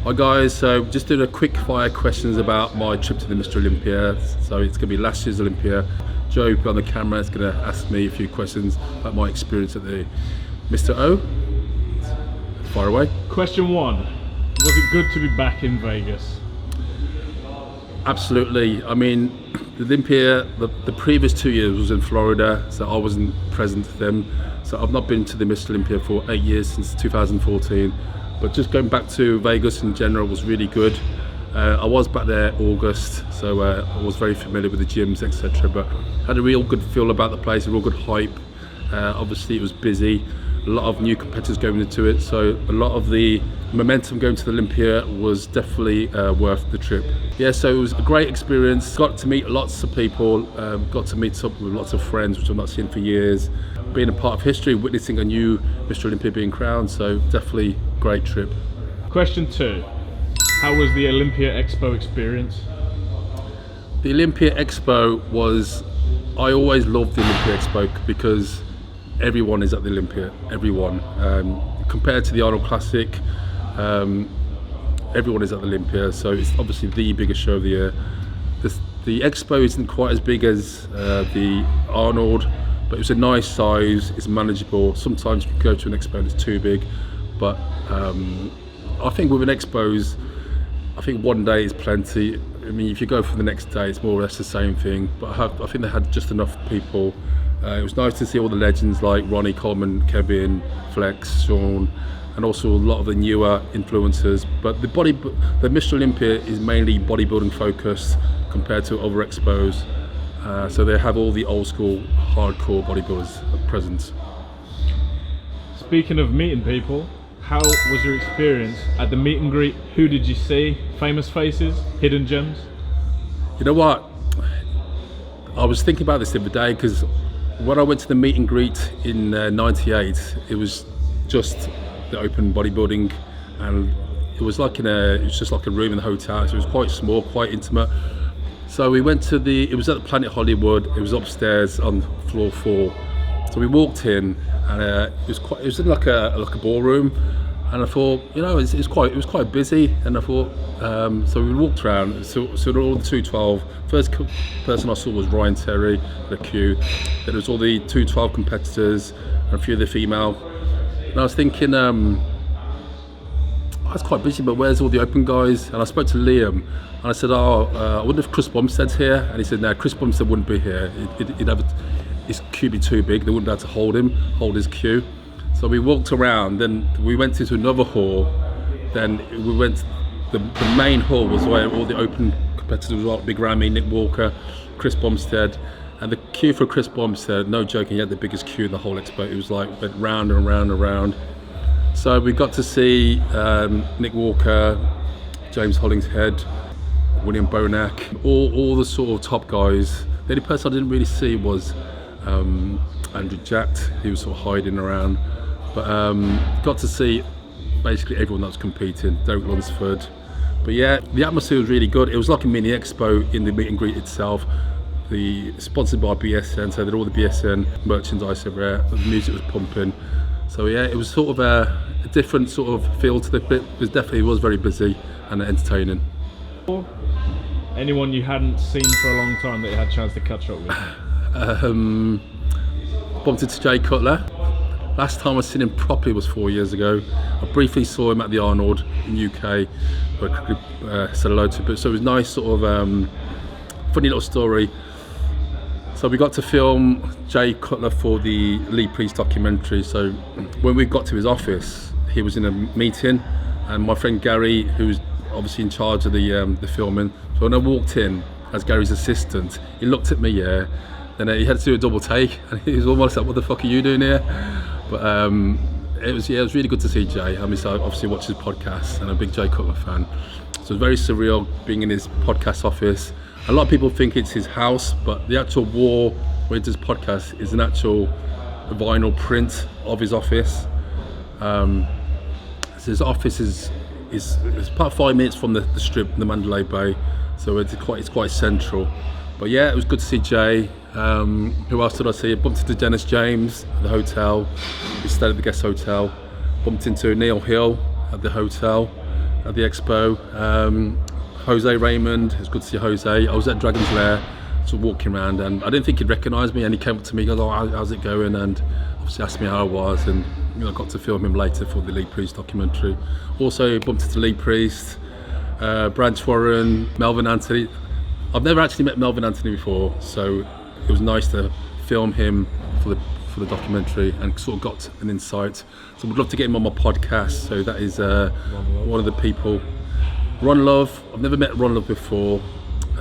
Hi guys, so just doing a quick fire questions about my trip to the Mr Olympia. So it's going to be last year's Olympia. Joe on the camera is going to ask me a few questions about my experience at the Mr O. Fire away. Question 1, was it good to be back in Vegas? Absolutely. I mean, the Olympia, the previous 2 years was in Florida, so I wasn't present to them. So I've not been to the Mr Olympia for 8 years, since 2014. But just going back to Vegas in general was really good. I was back there August, so I was very familiar with the gyms, etc. But had a real good feel about the place, a real good hype. Obviously it was busy, a lot of new competitors going into it, so a lot of the momentum going to the Olympia was definitely worth the trip. Yeah, so it was a great experience. Got to meet lots of people, got to meet up with lots of friends which I've not seen for years. Being a part of history, witnessing a new Mr Olympia being crowned, so definitely great trip. Question 2, how was the Olympia Expo experience? The Olympia Expo was, I always loved the Olympia Expo because everyone is at the Olympia, everyone. Compared to the Arnold Classic, everyone is at the Olympia, so it's obviously the biggest show of the year. The Expo isn't quite as big as the Arnold, but it's a nice size, it's manageable. Sometimes you can go to an Expo and it's too big, but I think with an Expo's, I think one day is plenty. I mean, if you go for the next day, it's more or less the same thing, but I think they had just enough people. It was nice to see all the legends like Ronnie Coleman, Kevin, Flex, Sean, and also a lot of the newer influencers. But the Mr Olympia is mainly bodybuilding focused compared to other expos. So they have all the old school hardcore bodybuilders present. Speaking of meeting people, how was your experience at the meet and greet? Who did you see? Famous faces? Hidden gems? You know what? I was thinking about this the other day because when I went to the meet and greet in '98, it was just the open bodybuilding, and it was just like a room in the hotel. So it was quite small, quite intimate. So we went to it was at the Planet Hollywood. It was upstairs on floor 4. So we walked in, and it was in like a ballroom, and I thought, you know, it was quite busy, and I thought, so we walked around, so all the 212. First person I saw was Ryan Terry, the queue. Then there was all the 212 competitors and a few of the female. And I was thinking, it's quite busy, but where's all the open guys? And I spoke to Liam, and I said, I wonder if Chris Bumstead's here. And he said, no, Chris Bumstead wouldn't be here. His queue be too big. They wouldn't be able to hold his queue. So we walked around, then we went into another hall. Then we went, the main hall was where all the open competitors were, like Big Ramy, Nick Walker, Chris Bumstead. And the queue for Chris Bumstead, no joking, he had the biggest queue in the whole expo. It was like, went round and round and round. So we got to see Nick Walker, James Hollingshead, William Bonac, all the sort of top guys. The only person I didn't really see was Andrew Jatt. He was sort of hiding around. But got to see basically everyone that was competing, Derek Lunsford. But yeah, the atmosphere was really good. It was like a mini expo in the meet and greet itself. Sponsored by BSN, so they had all the BSN merchandise everywhere. The music was pumping. So yeah, it was sort of a different sort of feel to the bit. It definitely was very busy and entertaining. Anyone you hadn't seen for a long time that you had a chance to catch up with? Bumped into Jay Cutler. Last time I seen him properly was 4 years ago. I briefly saw him at the Arnold in UK, where I quickly said hello to him. So it was nice, sort of funny little story. So we got to film Jay Cutler for the Lee Priest documentary. So when we got to his office, he was in a meeting, and my friend Gary, who's obviously in charge of the filming. So when I walked in as Gary's assistant, he looked at me, then he had to do a double take, and he was almost like, "What the fuck are you doing here?" But it was really good to see Jay. I mean, so I obviously watch his podcast, and I'm a big Jay Cutler fan. So it was very surreal being in his podcast office. A lot of people think it's his house, but the actual wall where he does podcast is an actual vinyl print of his office. So his office is about 5 minutes from the strip, the Mandalay Bay, so it's quite central. But yeah, it was good to see Jay. Who else did I see? I bumped into Dennis James at the hotel. We stayed at the guest hotel. Bumped into Neil Hill at the hotel. at the Expo. Jose Raymond, it's good to see Jose. I was at Dragon's Lair, sort of walking around, and I didn't think he'd recognise me, and he came up to me, goes, "Oh, how's it going?" And obviously asked me how I was, and I got to film him later for the Lee Priest documentary. Also bumped into Lee Priest, Branch Warren, Melvin Anthony. I've never actually met Melvin Anthony before, so it was nice to film him for the documentary and sort of got an insight. So we'd love to get him on my podcast. So that is one of the people. Ron Love, I've never met Ron Love before,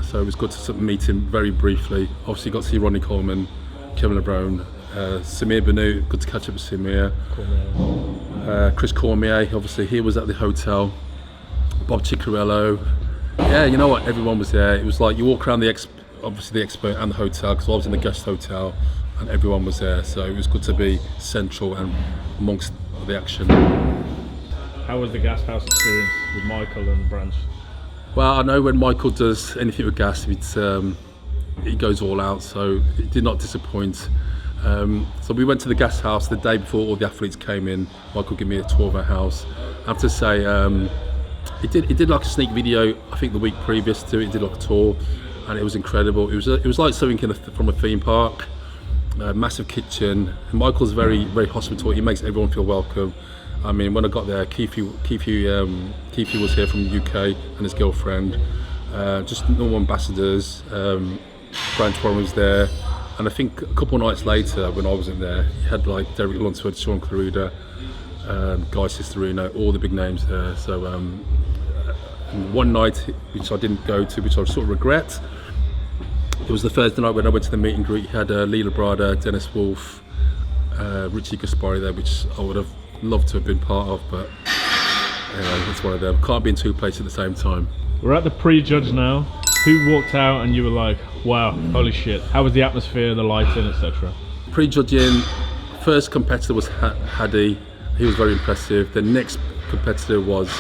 so it was good to sort of meet him very briefly. Obviously got to see Ronnie Coleman, Kevin LeBron, Samir Banu, good to catch up with Samir. Chris Cormier, obviously he was at the hotel. Bob Ciccarello. Yeah, you know what, everyone was there. It was like you walk around the Expo and the hotel, because I was in the guest hotel, and everyone was there, so it was good to be central and amongst the action. How was the Gas House experience with Michael and Branch? Well, I know when Michael does anything with gas, he goes all out, so it did not disappoint. So we went to the Gas House the day before all the athletes came in. Michael gave me a tour of our house. I have to say, he did like a sneak video, I think the week previous to it, he did like a tour, and it was incredible. It was like something from a theme park. Massive kitchen. And Michael's very, very hospitable. He makes everyone feel welcome. I mean, when I got there, Keefe was here from the UK and his girlfriend. Just normal ambassadors. Branch Warren was there, and I think a couple of nights later, when I wasn't there, he had like Derek Lunsford, Sean Claruda, Guy Cisterino, all the big names there. So one night, which I didn't go to, which I sort of regret. It was the Thursday night when I went to the meet and greet. He had Lee Labrada, Dennis Wolf, Richie Gaspari there, which I would have loved to have been part of, but anyway, it's one of them. Can't be in two places at the same time. We're at the Prejudge now. Who walked out and you were like, wow, holy shit? How was the atmosphere, the lighting, etc.? Prejudging, first competitor was Hadi. He was very impressive. The next competitor was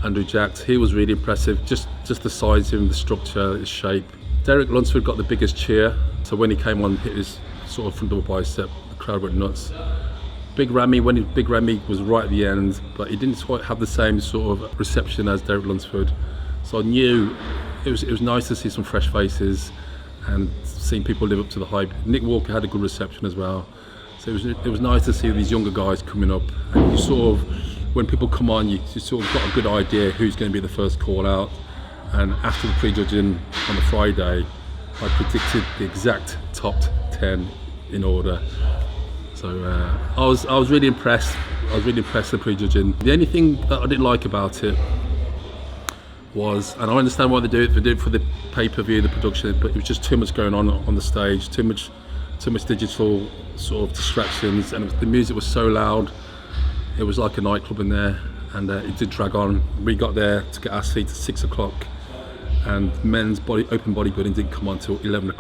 Andrew Jacks. He was really impressive. Just the size of him, the structure, his shape. Derek Lunsford got the biggest cheer. So when he came on, hit his sort of front double bicep, the crowd went nuts. Big Ramy was right at the end, but he didn't quite have the same sort of reception as Derek Lunsford. So I knew it was nice to see some fresh faces and seeing people live up to the hype. Nick Walker had a good reception as well. So it was nice to see these younger guys coming up, and you sort of, when people come on, you sort of got a good idea who's going to be the first call out. And after the prejudging on the Friday, I predicted the exact top 10 in order. So I was really impressed. I was really impressed with the prejudging. The only thing that I didn't like about it was, and I understand why they do it for the pay-per-view, the production, but it was just too much going on the stage, too much digital sort of distractions, and the music was so loud. It was like a nightclub in there, and it did drag on. We got there to get our seats at 6 o'clock, and men's open bodybuilding didn't come on till 11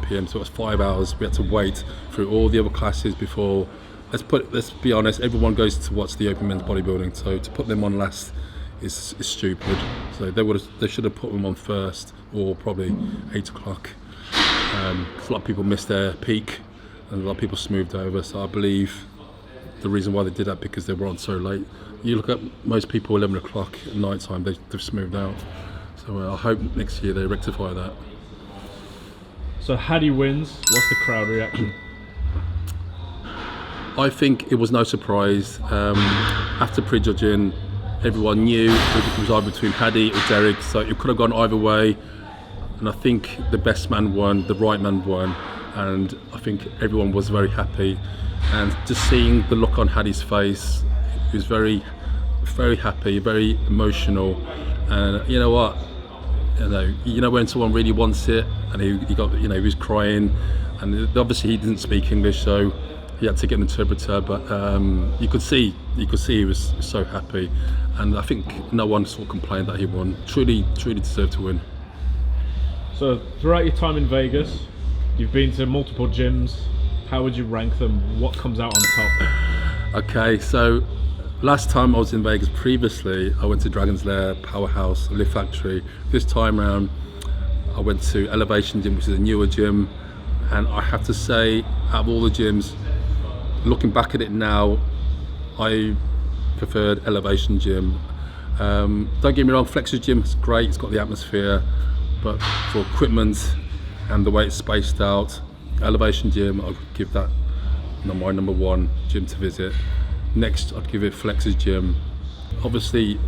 p.m. So it was 5 hours. We had to wait through all the other classes before. Let's be honest, everyone goes to watch the open men's bodybuilding, so to put them on last is stupid. So they should have put them on first, or probably 8 o'clock. A lot of people missed their peak, and a lot of people smoothed over. So I believe the reason why they did that, because they were on so late. You look at most people 11 o'clock at night time, they've smoothed out. So I hope next year they rectify that. So Hadi wins. What's the crowd reaction? I think it was no surprise. After prejudging, everyone knew it was either between Hadi or Derek, so it could have gone either way. And I think the best man won, the right man won, and I think everyone was very happy. And just seeing the look on Hadi's face, he was very, very happy, very emotional. And you know what? You know when someone really wants it, and he got, he was crying, and obviously he didn't speak English, so he had to get an interpreter. But you could see he was so happy, and I think no one sort of complained that he won. Truly deserved to win. So throughout your time in Vegas, you've been to multiple gyms. How would you rank them? What comes out on top? Okay, so last time I was in Vegas previously, I went to Dragon's Lair, Powerhouse, Lift Factory. This time around, I went to Elevation Gym, which is a newer gym. And I have to say, out of all the gyms, looking back at it now, I preferred Elevation Gym. Don't get me wrong, Flex's gym is great, it's got the atmosphere, but for equipment and the way it's spaced out, Elevation Gym, I'd give that my number one gym to visit. Next, I'd give it Flex's gym. Obviously,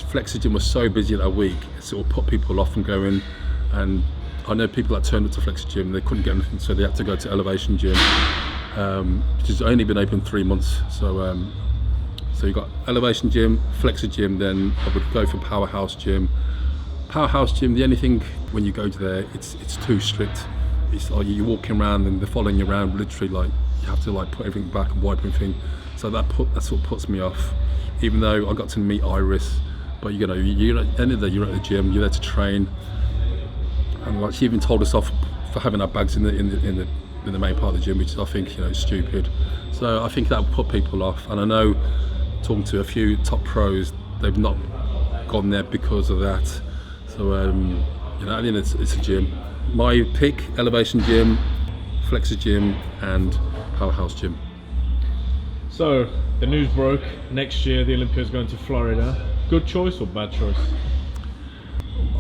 Flex's gym was so busy that week, it sort of put people off from going, and I know people that turned up to Flex's gym, they couldn't get anything, so they had to go to Elevation Gym, which has only been open 3 months. So you've got Elevation Gym, Flex's gym, then I would go for Powerhouse Gym. Powerhouse Gym, the only thing when you go to there, it's too strict. It's like you're walking around and they're following you around, literally, like you have to like put everything back and wipe everything. So that's what puts me off. Even though I got to meet Iris, but you're at the end of the day, you're at the gym, you're there to train, and like she even told us off for having our bags in the main part of the gym, which I think is stupid. So I think that would put people off, and I know talking to a few top pros, they've not gone there because of that. So at the end it's a gym. My pick: Elevation Gym, Flex's Gym, and Powerhouse Gym. So the news broke. Next year the Olympia is going to Florida. Good choice or bad choice?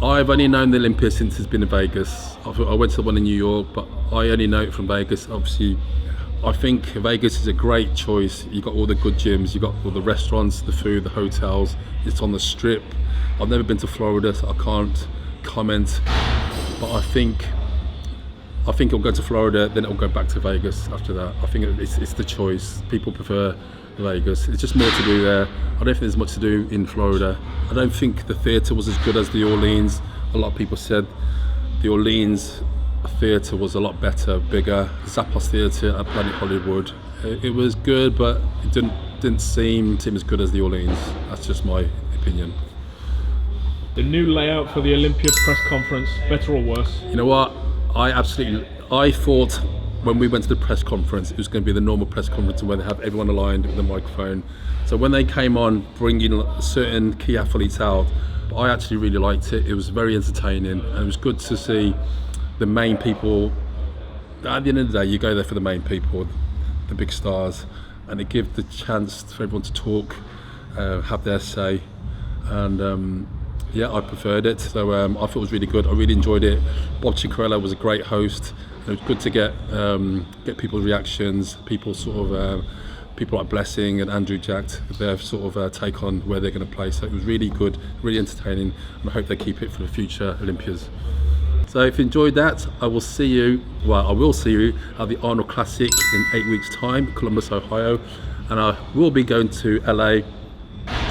I've only known the Olympia since it's been in Vegas. I went to the one in New York, but I only know it from Vegas. Obviously, I think Vegas is a great choice. You've got all the good gyms, you've got all the restaurants, the food, the hotels. It's on the strip. I've never been to Florida, so I can't comment. But I think it'll go to Florida, then it'll go back to Vegas after that. I think it's the choice. People prefer Vegas. It's just more to do there. I don't think there's much to do in Florida. I don't think the theatre was as good as the Orleans. A lot of people said the Orleans theatre was a lot better, bigger. Zappos Theatre at Planet Hollywood, it was good, but it didn't seem as good as the Orleans. That's just my opinion. The new layout for the Olympia press conference, better or worse? You know what? I thought when we went to the press conference, it was going to be the normal press conference where they have everyone aligned with the microphone. So when they came on bringing certain key athletes out, I actually really liked it. It was very entertaining, and it was good to see the main people. At the end of the day, you go there for the main people, the big stars, and it gives the chance for everyone to talk, have their say, and I preferred it. So I thought it was really good. I really enjoyed it. Bob Ciccarello was a great host. It was good to get people's reactions, people like Blessing and Andrew Jack, their sort of take on where they're going to play. So it was really good, really entertaining, and I hope they keep it for the future Olympias. So if you enjoyed that, I will see you at the Arnold Classic in 8 weeks' time, Columbus, Ohio, and I will be going to LA.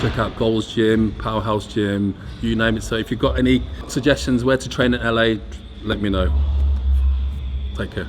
Check out Gold's Gym, Powerhouse Gym, you name it. So if you've got any suggestions where to train in LA, let me know. Take care.